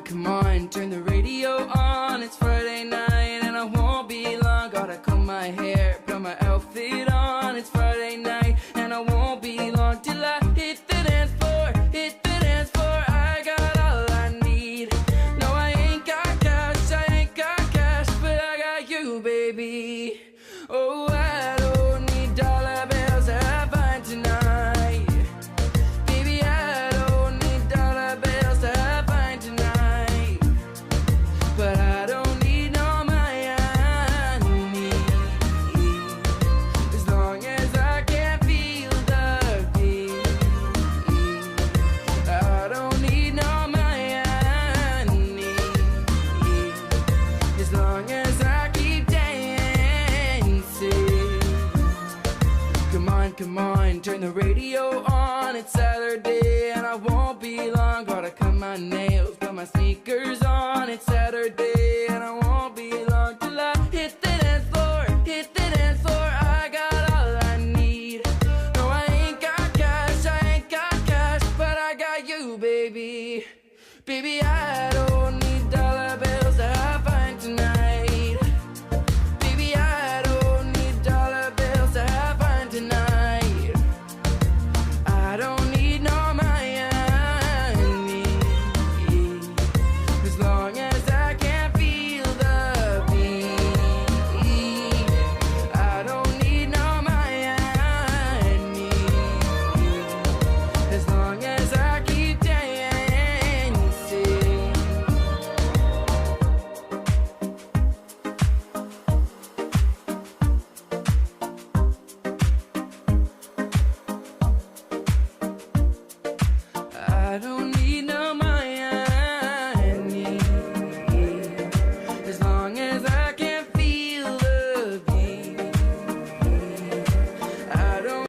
come on, turn the radio on. It's Friday night and I won't be long. Gotta comb my hair, put my outfit on. It's Friday night and I won't be long till I hit the dance floor, hit the dance floor. I got all I need. No, I ain't got cash, but I got you, baby. Oh, I don't need dollar bills to have fun tonight. Baby, I don't need dollar bills to have fun tonight. But I don't need no money, as long as I can feel the beat. I don't need no money, as long as I keep dancing. Come on, turn the radio on. It's Saturday and I won't be long. Gotta cut my nails, got my sneakers